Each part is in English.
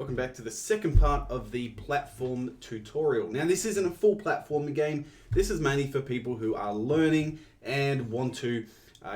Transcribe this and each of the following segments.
Welcome back to the second part of the platform tutorial. Now this isn't a full platform game. This is mainly for people who are learning and want to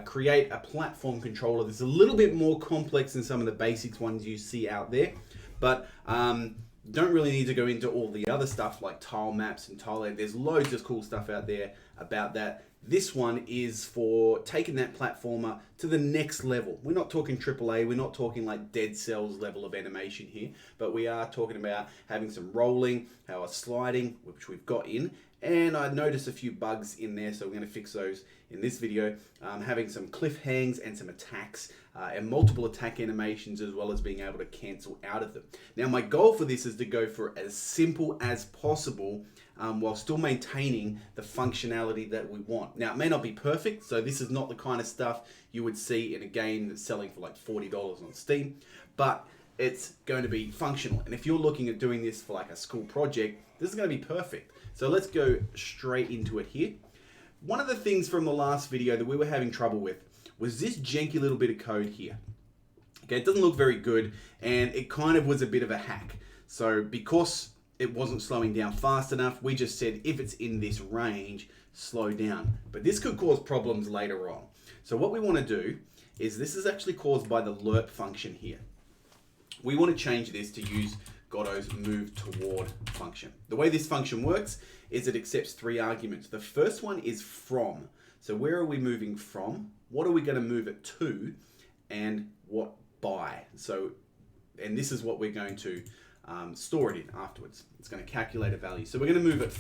create a platform controller that's a little bit more complex than some of the basics ones you see out there. But don't really need to go into all the other stuff like tile maps and tile layout. There's loads of cool stuff out there about that. This one is for taking that platformer to the next level. We're not talking AAA, we're not talking like Dead Cells level of animation here, but we are talking about having some rolling, our sliding, which we've got in, and I noticed a few bugs in there, so we're going to fix those in this video. Having some cliff hangs and some attacks and multiple attack animations, as well as being able to cancel out of them. Now my goal for this is to go for as simple as possible while still maintaining the functionality that we want. Now it may not be perfect, so this is not the kind of stuff you would see in a game that's selling for like $40 on Steam, but it's going to be functional. And if you're looking at doing this for like a school project, this is going to be perfect. So let's go straight into it here. One of the things from the last video that we were having trouble with was this janky little bit of code here. Okay, it doesn't look very good, and it kind of was a bit of a hack. So because it wasn't slowing down fast enough, we just said if it's in this range, slow down. But this could cause problems later on. So what we want to do is, this is actually caused by the lerp function here. We want to change this to use Godot's move toward function. The way this function works is it accepts three arguments. The first one is from. So where are we moving from? What are we going to move it to? And what by? So, and this is what we're going to store it in afterwards. It's going to calculate a value. So we're going to move it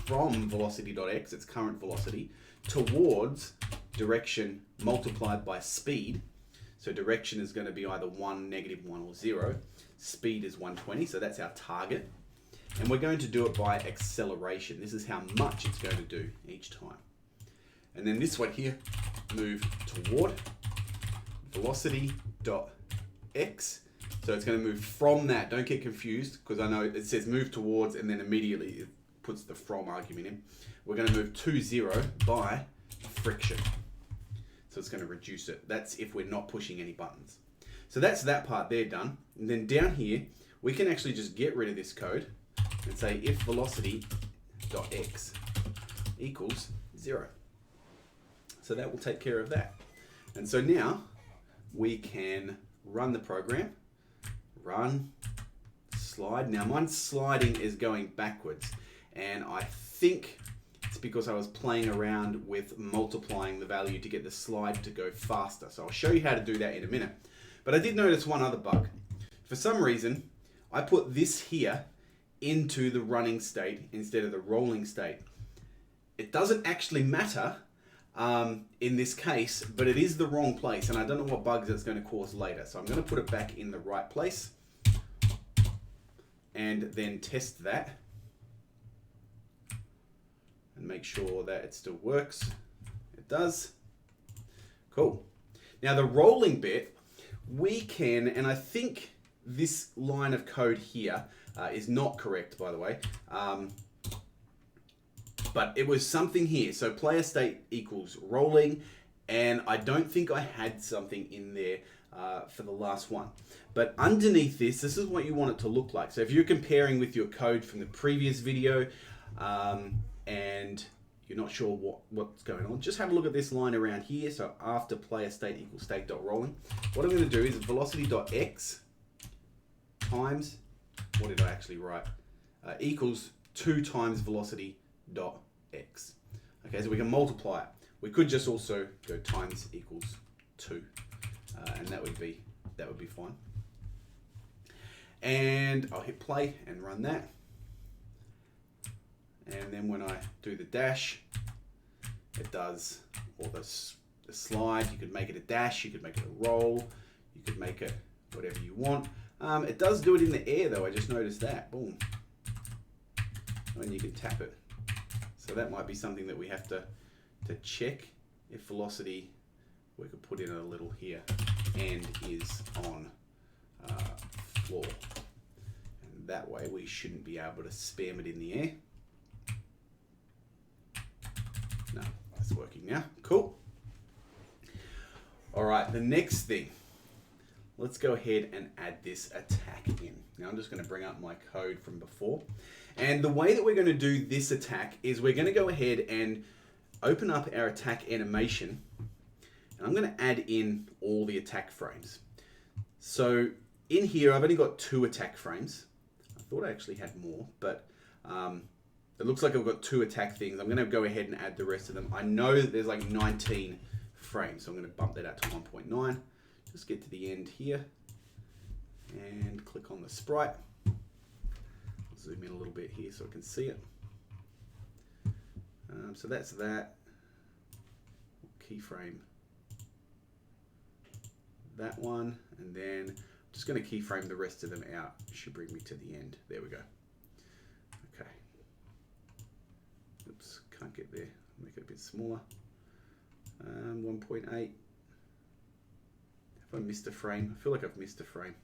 from velocity.x, its current velocity, towards direction multiplied by speed. So direction is going to be either 1, -1, or 0. Speed is 120, so that's our target. And we're going to do it by acceleration. This is how much it's going to do each time. And then this one here, move toward velocity.x. So it's going to move from that. Don't get confused, because I know it says move towards and then immediately it puts the from argument in. We're going to move to 0 by friction. So it's going to reduce it. That's if we're not pushing any buttons. So that's that part there done. And then down here, we can actually just get rid of this code and say if velocity.x equals 0. So that will take care of that. And so now we can run the program. Run, slide. Now mine's sliding is going backwards, and I think it's because I was playing around with multiplying the value to get the slide to go faster. So I'll show you how to do that in a minute. But I did notice one other bug. For some reason, I put this here into the running state instead of the rolling state. It doesn't actually matter in this case, but it is the wrong place, and I don't know what bugs it's going to cause later. So I'm going to put it back in the right place and then test that and make sure that it still works. It does. Cool. Now the rolling bit, we can, and I think this line of code here is not correct, by the way, but it was something here. So player state equals rolling, and I don't think I had something in there for the last one. But underneath this is what you want it to look like. So if you're comparing with your code from the previous video and you're not sure what's going on, just have a look at this line around here. So after player state equals state.rolling, what I'm going to do is velocity.x times, what did I actually write, equals 2 times velocity.x. Okay, so we can multiply it. We could just also go times equals 2, and that would be fine. And I'll hit play and run that. And then when I do the dash, it does all the slide. You could make it a dash, you could make it a roll, you could make it whatever you want. It does do it in the air though, I just noticed that. Boom. And you can tap it. So that might be something that we have to check if velocity, we could put in a little here, and is on floor. And that way we shouldn't be able to spam it in the air. No, that's working now. Cool. All right, the next thing. Let's go ahead and add this attack in. Now I'm just going to bring up my code from before. And the way that we're going to do this attack is we're going to go ahead and open up our attack animation. And I'm going to add in all the attack frames. So in here, I've only got 2 attack frames. I thought I actually had more, but it looks like I've got 2 attack things. I'm going to go ahead and add the rest of them. I know that there's like 19 frames, so I'm going to bump that out to 1.9. Just get to the end here and click on the sprite. Zoom in a little bit here so I can see it. So that's that. Keyframe that one, and then I'm just going to keyframe the rest of them out. Should bring me to the end. There we go. Okay. Oops, can't get there. Make it a bit smaller. 1.8. Have I missed a frame? I feel like I've missed a frame.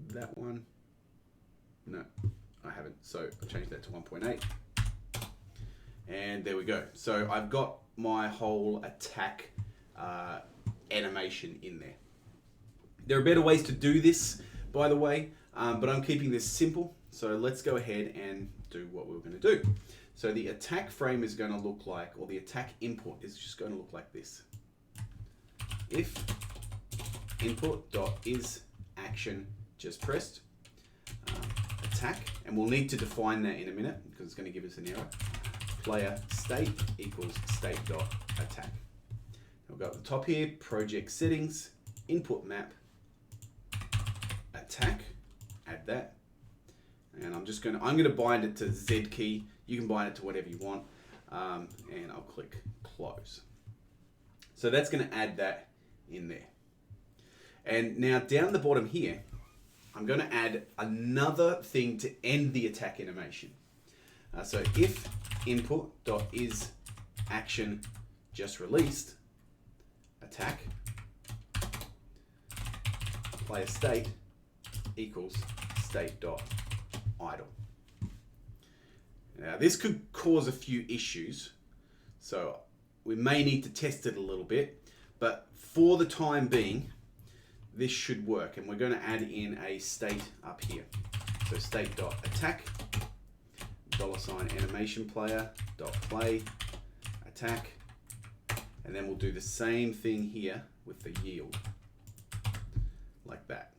That one. No, I haven't. So I'll change that to 1.8. And there we go. So I've got my whole attack animation in there. There are better ways to do this, by the way, but I'm keeping this simple. So let's go ahead and do what we're going to do. So the attack frame is going to look like, or the attack input is just going to look like this. If input.is action just pressed, attack, and we'll need to define that in a minute because it's going to give us an error. Player state equals state.attack. We'll go at the top here, project settings, input map, attack, add that. And I'm going to bind it to Z key. You can bind it to whatever you want. And I'll click close. So that's going to add that in there. And now down the bottom here, I'm going to add another thing to end the attack animation. So if input.is action just released, attack, player state equals state.idle. Now this could cause a few issues, so we may need to test it a little bit, but for the time being, this should work, and we're going to add in a state up here. So state.attack, $animation player .play attack, and then we'll do the same thing here with the yield, like that.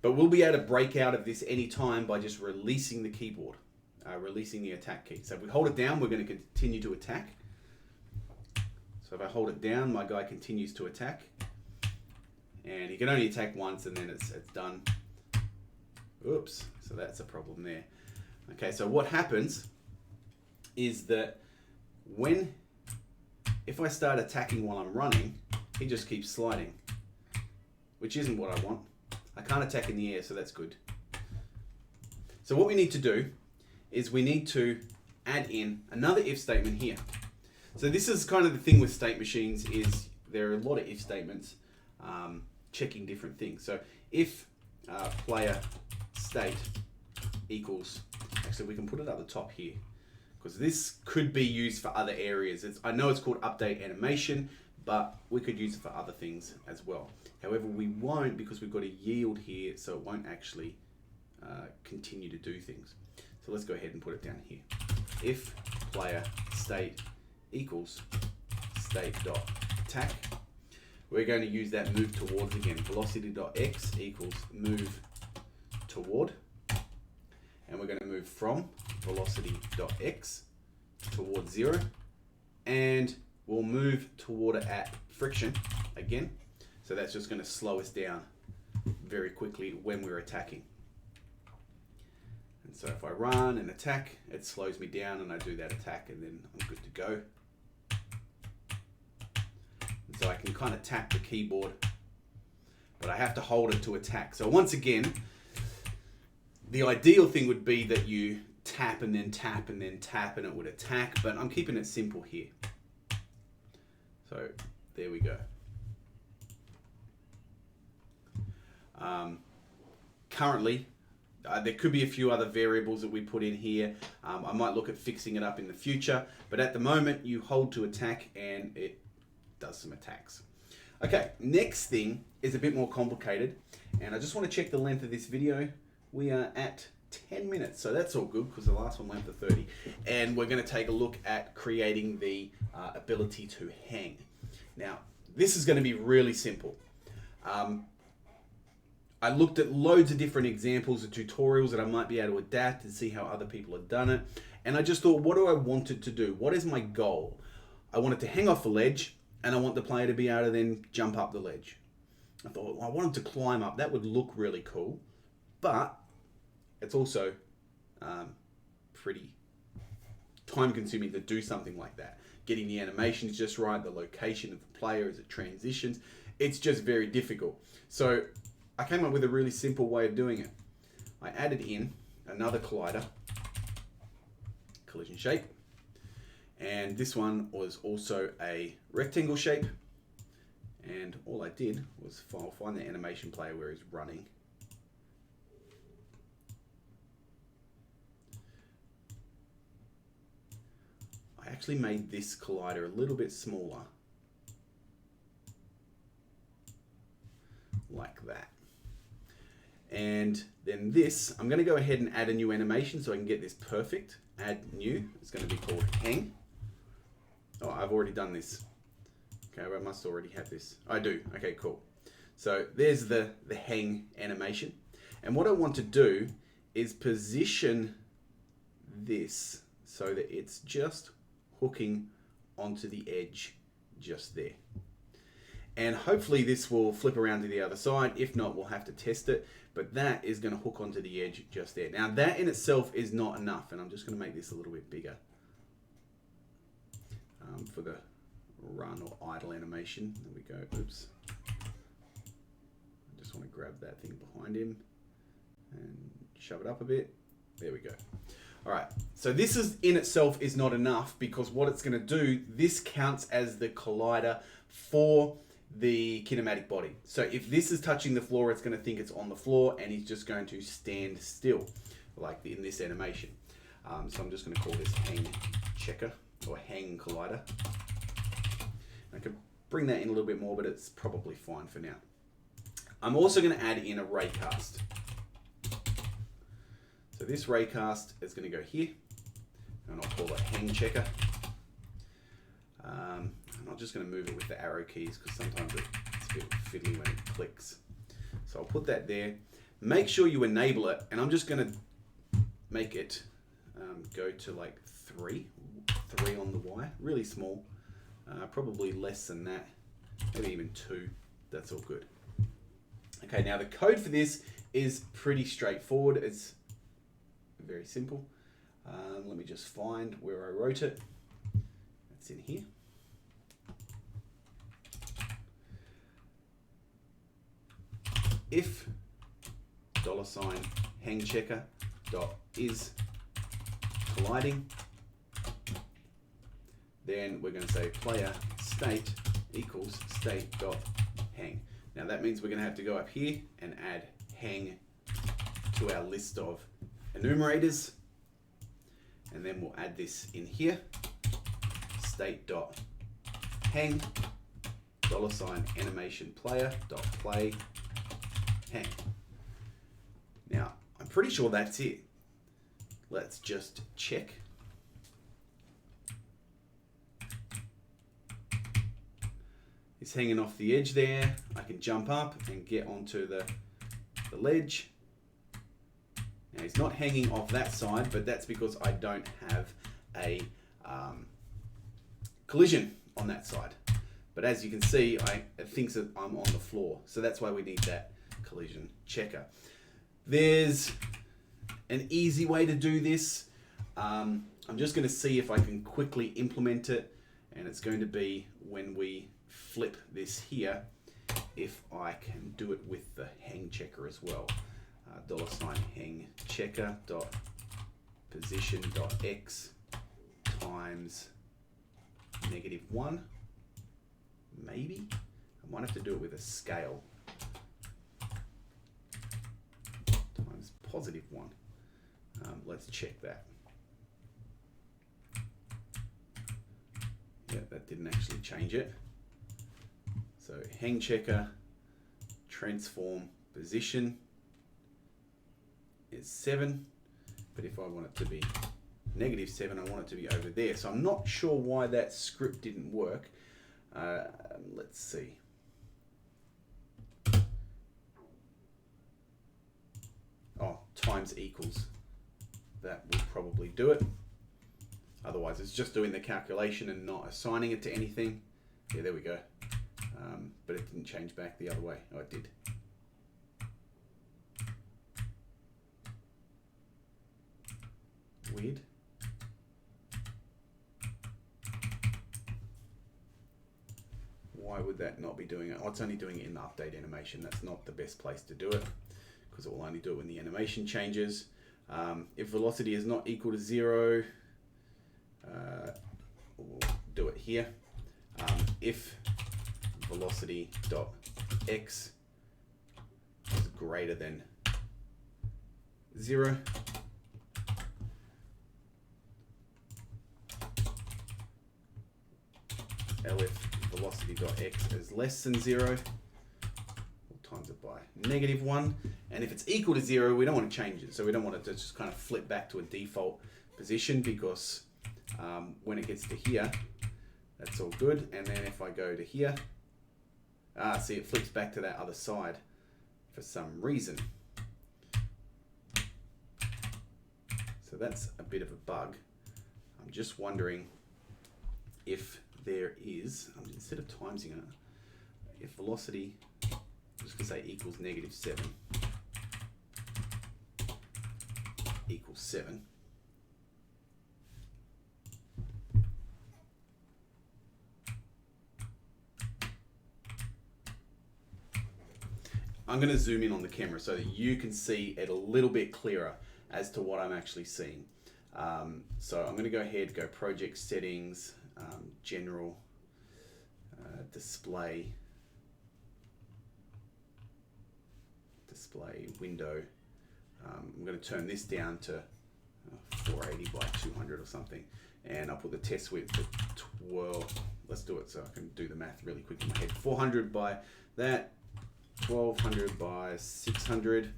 But we'll be able to break out of this anytime by just releasing the keyboard, releasing the attack key. So if we hold it down, we're going to continue to attack. So if I hold it down, my guy continues to attack. And he can only attack once and then it's done. Oops, so that's a problem there. Okay, so what happens is that if I start attacking while I'm running, he just keeps sliding, which isn't what I want. I can't attack in the air, so that's good. So what we need to do is we need to add in another if statement here. So this is kind of the thing with state machines, is there are a lot of if statements checking different things. So if player state equals, actually we can put it at the top here, because this could be used for other areas. I know it's called update animation, but we could use it for other things as well. However, we won't, because we've got a yield here, so it won't actually continue to do things. So let's go ahead and put it down here. If player state equals state.attack, we're going to use that move towards again. Velocity.x equals move toward, and we're going to move from velocity.x towards 0, and we'll move toward it at friction again. So that's just going to slow us down very quickly when we're attacking. And so if I run and attack, it slows me down, and I do that attack, and then I'm good to go. And so I can kind of tap the keyboard, but I have to hold it to attack. So once again, the ideal thing would be that you tap and then tap and then tap and it would attack, but I'm keeping it simple here. So there we go. Currently, there could be a few other variables that we put in here. I might look at fixing it up in the future, but at the moment you hold to attack and it does some attacks. Okay, next thing is a bit more complicated, and I just want to check the length of this video. We are at 10 minutes, so that's all good because the last one went for 30. And we're going to take a look at creating the ability to hang. Now, this is going to be really simple. I looked at loads of different examples of tutorials that I might be able to adapt and see how other people have done it. And I just thought, what do I want it to do? What is my goal? I want it to hang off a ledge, and I want the player to be able to then jump up the ledge. I thought, well, I want him to climb up. That would look really cool. But it's also pretty time consuming to do something like that. Getting the animations just right, the location of the player as it transitions. It's just very difficult. So I came up with a really simple way of doing it. I added in another collider, collision shape, and this one was also a rectangle shape, and all I did was find the animation player where he's running. I actually made this collider a little bit smaller, like that. And then this, I'm going to go ahead and add a new animation so I can get this perfect. Add new, it's going to be called hang. Oh, I've already done this. Okay, I must already have this. I do, okay, cool. So there's the hang animation. And what I want to do is position this so that it's just hooking onto the edge just there. And hopefully this will flip around to the other side. If not, we'll have to test it. But that is going to hook onto the edge just there. Now that in itself is not enough, and I'm just going to make this a little bit bigger for the run or idle animation. There we go. Oops. I just want to grab that thing behind him and shove it up a bit. There we go. All right, so this is in itself is not enough because what it's going to do, this counts as the collider for the kinematic body. So if this is touching the floor, it's going to think it's on the floor and he's just going to stand still like in this animation. So I'm just going to call this hang checker or hang collider. I could bring that in a little bit more, but it's probably fine for now. I'm also going to add in a raycast. So this raycast is going to go here, and I'll call it hang checker. And I'm just going to move it with the arrow keys because sometimes it's a bit fiddly when it clicks. So I'll put that there. Make sure you enable it, and I'm just going to make it go to like 3 on the Y, really small, probably less than that, maybe even 2. That's all good. Okay, now the code for this is pretty straightforward. It's very simple. Let me just find where I wrote it. It's in here. If $hang checker dot is colliding, then we're going to say player state equals state dot hang. Now that means we're going to have to go up here and add hang to our list of enumerators, and then we'll add this in here, state dot hang $animation player dot play hang. Now I'm pretty sure that's it. Let's just check. It's hanging off the edge there. I can jump up and get onto the ledge. Now it's not hanging off that side, but that's because I don't have a collision on that side. But as you can see, it thinks that I'm on the floor. So that's why we need that collision checker. There's an easy way to do this. I'm just going to see if I can quickly implement it. And it's going to be when we flip this here, if I can do it with the hang checker as well. $hang checker dot position dot x times -1. Maybe I might have to do it with a scale times +1. Let's check that. Yeah, that didn't actually change it. So hang checker, transform position is 7, but if I want it to be -7, I want it to be over there. So I'm not sure why that script didn't work. Let's see. Oh, times equals. That would probably do it. Otherwise, it's just doing the calculation and not assigning it to anything. Yeah, there we go. But it didn't change back the other way. Oh, it did. Weird. Why would that not be doing it? Oh, it's only doing it in the update animation. That's not the best place to do it, because it will only do it when the animation changes. If velocity is not equal to 0, we'll do it here. If velocity dot x is greater than 0, LF velocity dot x is less than 0, we'll times it by -1, and if it's equal to 0, we don't want to change it. So we don't want it to just kind of flip back to a default position, because when it gets to here, that's all good. And then if I go to here, see, it flips back to that other side for some reason. So that's a bit of a bug. I'm just wondering if there is, instead of timesing it, if velocity, I'm just going to say equals -7 equals 7. I'm going to zoom in on the camera so that you can see it a little bit clearer as to what I'm actually seeing. So I'm going to go ahead, go project settings, general, display window. I'm going to turn this down to 480 by 200 or something, and I'll put the test width at 12. Let's do it so I can do the math really quick in my head. 400 by that, 1200 by 600,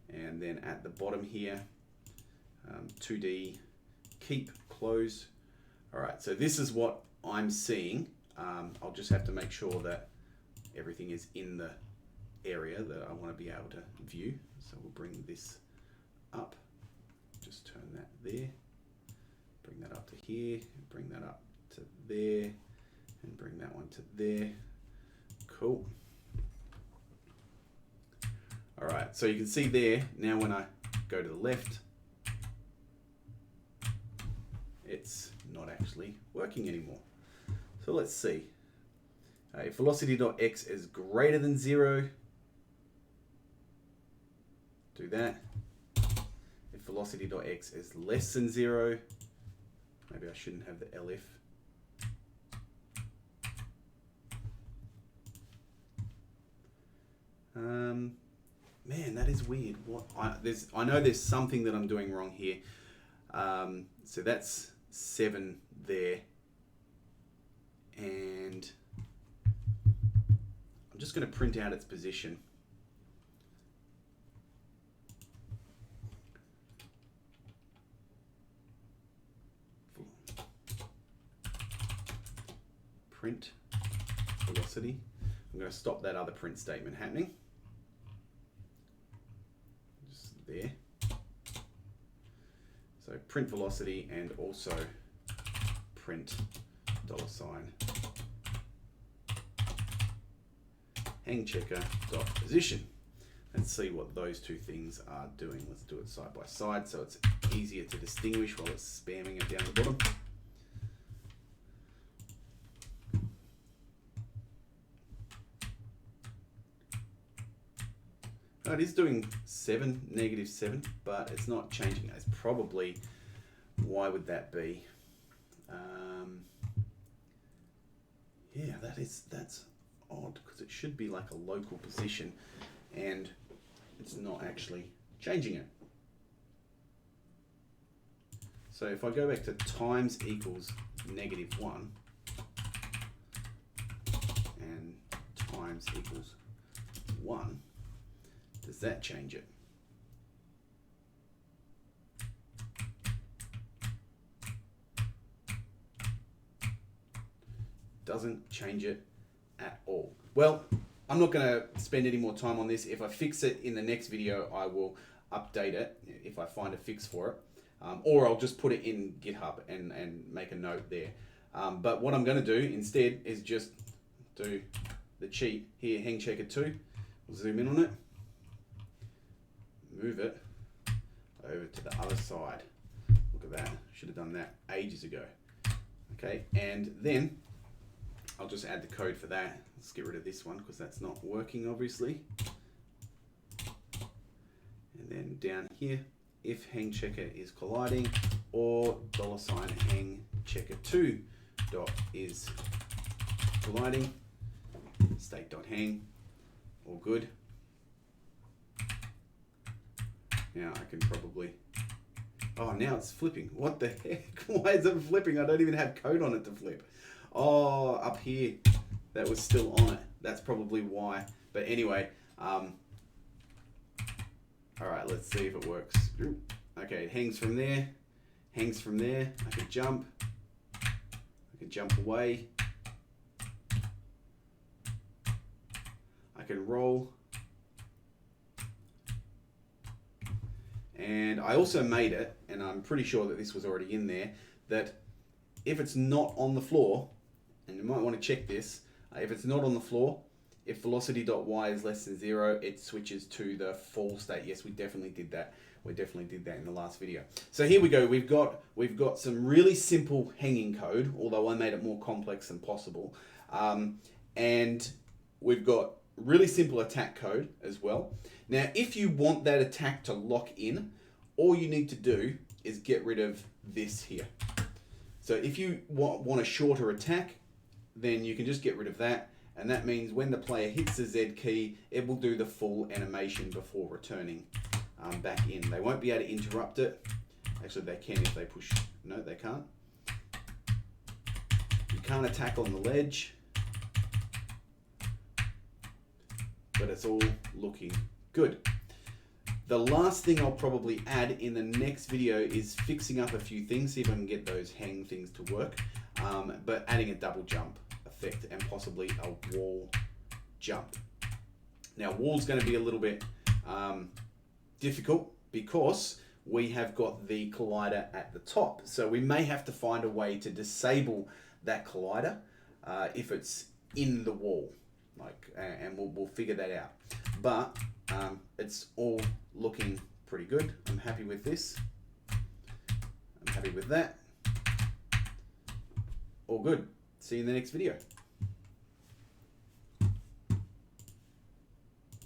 and then at the bottom here, 2D, keep, close. All right, so this is what I'm seeing. I'll just have to make sure that everything is in the area that I want to be able to view. So we'll bring this up, just turn that there, bring that up to here, bring that up to there, and bring that one to there. Cool. All right, so you can see there, now when I go to the left, it's not actually working anymore. So let's see. If velocity.x is greater than 0, do that. If velocity.x is less than 0, maybe I shouldn't have the LF. Man, that is weird. What I know there's something that I'm doing wrong here. So that's 7 there, and I'm just going to print out its position. Print velocity. I'm going to stop that other print statement happening. Just there. So print velocity, and also print $, hang checker dot position. Let's see what those two things are doing. Let's do it side by side so it's easier to distinguish while it's spamming it down the bottom. It is doing -7, but it's not changing it. It's probably, why would that be? Yeah, that's odd, because it should be like a local position, and it's not actually changing it. So if I go back to times equals -1 and times equals 1, does that change it? Doesn't change it at all. Well, I'm not going to spend any more time on this. If I fix it in the next video, I will update it if I find a fix for it. Or I'll just put it in GitHub and make a note there. But what I'm going to do instead is just do the cheat here, hang checker 2. We'll zoom in on it. Move it over to the other side. Look at that. Should have done that ages ago. Okay, and then I'll just add the code for that. Let's get rid of this one because that's not working, obviously. And then down here, if hang checker is colliding, or $hang checker 2 dot is colliding, state.hang, all good. Now I can probably, oh, now it's flipping. What the heck? Why is it flipping? I don't even have code on it to flip. Oh, up here, that was still on it. That's probably why. But anyway, all right, let's see if it works. Okay, it hangs from there, hangs from there. I can jump away. I can roll. And I also made it, and I'm pretty sure that this was already in there, that if it's not on the floor, and you might want to check this, if it's not on the floor, if velocity.y is less than 0, it switches to the fall state. Yes, we definitely did that. We definitely did that in the last video. So here we go. We've got some really simple hanging code, although I made it more complex than possible. And we've got really simple attack code as well. Now, if you want that attack to lock in, all you need to do is get rid of this here. So if you want a shorter attack, then you can just get rid of that. And that means when the player hits the Z key, it will do the full animation before returning back in. They won't be able to interrupt it. Actually, they can if they push. No, they can't. You can't attack on the ledge. But it's all looking good. The last thing I'll probably add in the next video is fixing up a few things, see if I can get those hang things to work. But adding a double jump effect and possibly a wall jump. Now, wall's going to be a little bit difficult because we have got the collider at the top. So we may have to find a way to disable that collider if it's in the wall. And we'll figure that out. But it's all looking pretty good. I'm happy with this. I'm happy with that. All good. See you in the next video.